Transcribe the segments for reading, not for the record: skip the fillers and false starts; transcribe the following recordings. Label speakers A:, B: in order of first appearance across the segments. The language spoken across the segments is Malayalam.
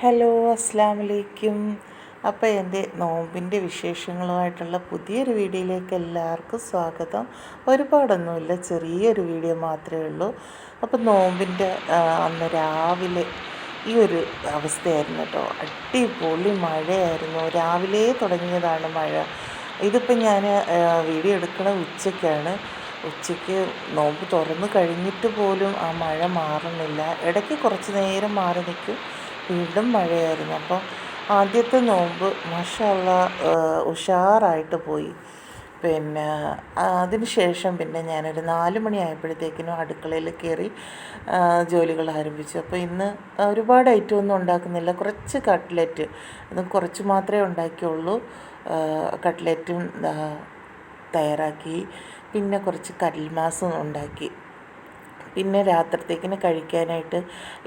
A: ഹലോ, അസ്സലാമു അലൈക്കും. അപ്പോൾ എൻ്റെ നോമ്പിൻ്റെ വിശേഷങ്ങളുമായിട്ടുള്ള പുതിയൊരു വീഡിയോയിലേക്ക് എല്ലാവർക്കും സ്വാഗതം. ഒരുപാടൊന്നുമില്ല, ചെറിയൊരു വീഡിയോ മാത്രമേ ഉള്ളൂ. അപ്പോൾ നോമ്പിൻ്റെ അന്ന് രാവിലെ ഈ ഒരു അവസ്ഥയായിരുന്നു കേട്ടോ. അടിപൊളി മഴയായിരുന്നു. രാവിലെ തുടങ്ങിയതാണ് മഴ. ഇതിപ്പോൾ ഞാൻ വീഡിയോ എടുക്കണ ഉച്ചയ്ക്കാണ്. ഉച്ചയ്ക്ക് നോമ്പ് തുറന്ന് കഴിഞ്ഞിട്ട് പോലും ആ മഴ മാറുന്നില്ല. ഇടയ്ക്ക് കുറച്ച് നേരം മാറി നിൽക്കും, വീണ്ടും മഴയായിരുന്നു. അപ്പം ആദ്യത്തെ നോമ്പ് മാഷാ അല്ലാഹ് ഉഷാറായിട്ട് പോയി. പിന്നെ അതിന് ശേഷം പിന്നെ ഞാനൊരു 4 മണിയായപ്പോഴത്തേക്കിനും അടുക്കളയിൽ കയറി ജോലികൾ ആരംഭിച്ചു. അപ്പോൾ ഇന്ന് ഒരുപാട് ഐറ്റം ഒന്നും ഉണ്ടാക്കുന്നില്ല, കുറച്ച് കട്ട്ലറ്റ്, അതും കുറച്ച് മാത്രമേ ഉണ്ടാക്കിയുള്ളൂ. കട്ട്ലറ്റും തയ്യാറാക്കി, പിന്നെ കുറച്ച് കൽമാസും ഉണ്ടാക്കി. പിന്നെ രാത്രിത്തേക്കിന് കഴിക്കാനായിട്ട്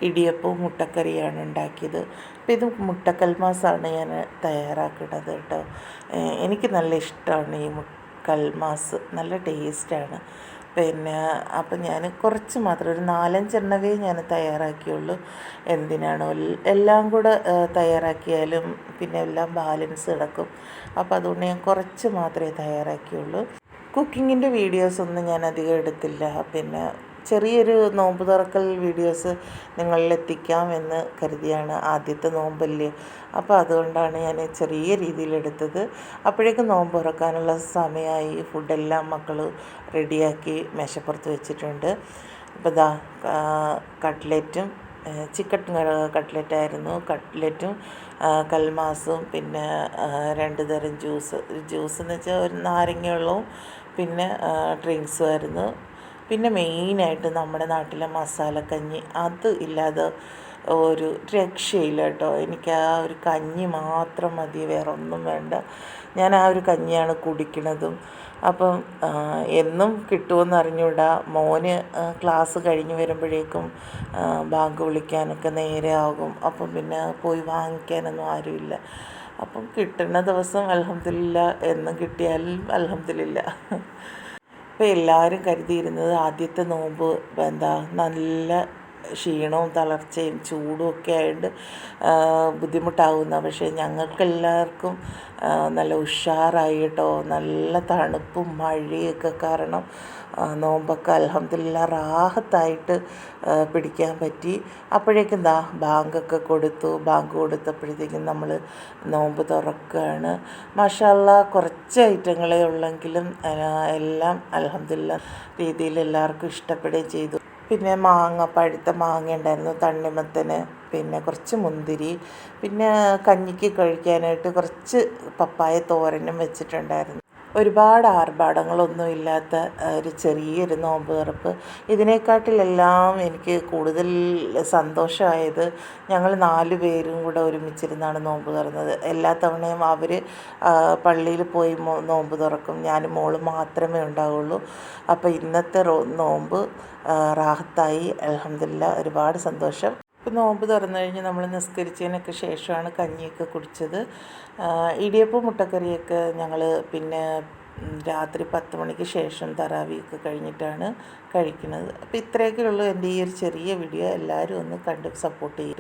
A: ഇടിയപ്പവും മുട്ടക്കറിയാണ് ഉണ്ടാക്കിയത്. അപ്പോൾ ഇത് മുട്ടക്കൽമാസാണ് ഞാൻ തയ്യാറാക്കുന്നത് കേട്ടോ. എനിക്ക് നല്ല ഇഷ്ടമാണ് ഈ കൽമാസ്, നല്ല ടേസ്റ്റാണ്. പിന്നെ അപ്പം ഞാൻ കുറച്ച് മാത്രം, ഒരു 4-5 എണ്ണവേ ഞാൻ തയ്യാറാക്കിയുള്ളൂ. എന്തിനാണോ എല്ലാം കൂടെ തയ്യാറാക്കിയാലും പിന്നെ എല്ലാം ബാലൻസ് കിടക്കും. അപ്പോൾ അതുകൊണ്ട് ഞാൻ കുറച്ച് മാത്രമേ തയ്യാറാക്കിയുള്ളൂ. കുക്കിങ്ങിൻ്റെ വീഡിയോസൊന്നും ഞാൻ അധികം എടുത്തില്ല. പിന്നെ ചെറിയൊരു നോമ്പ് തുറക്കൽ വീഡിയോസ് നിങ്ങളിലെത്തിക്കാം എന്ന് കരുതിയാണ്. ആദ്യത്തെ നോമ്പല്ലേ, അപ്പോൾ അതുകൊണ്ടാണ് ഞാൻ ചെറിയ രീതിയിലെടുത്തത്. അപ്പോഴേക്കും നോമ്പ് തുറക്കാനുള്ള സമയമായി. ഫുഡെല്ലാം മക്കൾ റെഡിയാക്കി മേശപ്പുറത്ത് വെച്ചിട്ടുണ്ട്. അപ്പോൾ ഇതാ കട്ട്ലറ്റും ചിക്കൻ കട്ട്ലറ്റായിരുന്നു. കട്ട്ലറ്റും കൽമാസും പിന്നെ 2 തരം ജ്യൂസ് എന്ന് വെച്ചാൽ ഒരു നാരങ്ങ വെള്ളവും പിന്നെ ഡ്രിങ്ക്സും ആയിരുന്നു. പിന്നെ മെയിനായിട്ട് നമ്മുടെ നാട്ടിലെ മസാലക്കഞ്ഞി, അത് ഇല്ലാതെ ഒരു രക്ഷയില്ല കേട്ടോ. എനിക്ക് ആ ഒരു കഞ്ഞി മാത്രം മതി, വേറെ ഒന്നും വേണ്ട. ഞാൻ ആ ഒരു കഞ്ഞിയാണ് കുടിക്കണതും. അപ്പം എന്നും കിട്ടുമെന്ന് അറിഞ്ഞൂടാ. മോന് ക്ലാസ് കഴിഞ്ഞ് വരുമ്പോഴേക്കും ബാങ്ക് വിളിക്കാനൊക്കെ നേരെ ആകും. അപ്പം പിന്നെ പോയി വാങ്ങിക്കാനൊന്നും ആരുമില്ല. അപ്പം കിട്ടുന്ന ദിവസം അൽഹംദുലില്ലാ, എന്നും കിട്ടിയാലും അൽഹംദുലില്ലാ. ഇപ്പോൾ എല്ലാവരും കരുതിയിരുന്നത് ആദ്യത്തെ നോമ്പ് നല്ല ക്ഷീണവും തളർച്ചയും ചൂടും ഒക്കെ ആയതുകൊണ്ട് ബുദ്ധിമുട്ടാകുന്ന. പക്ഷേ ഞങ്ങൾക്കെല്ലാവർക്കും നല്ല ഉഷാറായി കേട്ടോ. നല്ല തണുപ്പും മഴയൊക്കെ കാരണം നോമ്പൊക്കെ അൽഹംദുലില്ലാ റാഹത്തായിട്ട് പിടിക്കാൻ പറ്റി. അപ്പോഴേക്കും ബാങ്കൊക്കെ കൊടുത്തു. ബാങ്ക് കൊടുത്തപ്പോഴത്തേക്കും നമ്മൾ നോമ്പ് തുറക്കുകയാണ്. മാഷാ അല്ലാഹ് കുറച്ച് ഐറ്റങ്ങളേ ഉള്ളെങ്കിലും എല്ലാം അൽഹംദുലില്ലാ രീതിയിൽ എല്ലാവർക്കും ഇഷ്ടപ്പെടുകയും ചെയ്തു. പിന്നെ പഴുത്ത മാങ്ങ ഉണ്ടായിരുന്നു, തണ്ണിമത്തന്, പിന്നെ കുറച്ച് മുന്തിരി, പിന്നെ കഞ്ഞിക്ക് കഴിക്കാനായിട്ട് കുറച്ച് പപ്പായ തോരനും വെച്ചിട്ടുണ്ടായിരുന്നു. ഒരുപാട് ആർഭാടങ്ങളൊന്നും ഇല്ലാത്ത ഒരു ചെറിയൊരു നോമ്പ് തുറപ്പ്. ഇതിനെക്കാട്ടിലെല്ലാം എനിക്ക് കൂടുതൽ സന്തോഷമായത് ഞങ്ങൾ 4 പേരും കൂടെ ഒരുമിച്ചിരുന്നാണ് നോമ്പ് തുറന്നത്. എല്ലാ തവണയും അവർ പള്ളിയിൽ പോയി നോമ്പ് തുറക്കും, ഞാനും മോളും മാത്രമേ ഉണ്ടാവുള്ളൂ. അപ്പോൾ ഇന്നത്തെ നോമ്പ് റാഹത്തായി, അൽഹംദുലില്ലാ, ഒരുപാട് സന്തോഷം. ഇപ്പോൾ നോമ്പ് തുറന്നു കഴിഞ്ഞ് നമ്മൾ നിസ്കരിച്ചതിനൊക്കെ ശേഷമാണ് കഞ്ഞിയൊക്കെ കുടിച്ചത്. ഇടിയപ്പം മുട്ടക്കറിയൊക്കെ ഞങ്ങൾ പിന്നെ രാത്രി 10 മണിക്ക് ശേഷം തറാവിയൊക്കെ കഴിഞ്ഞിട്ടാണ് കഴിക്കുന്നത്. അപ്പോൾ ഇത്രയൊക്കെ ഉള്ളൂ എൻ്റെ ഈ ഒരു ചെറിയ വീഡിയോ. എല്ലാവരും ഒന്ന് കണ്ട് സപ്പോർട്ട് ചെയ്യും.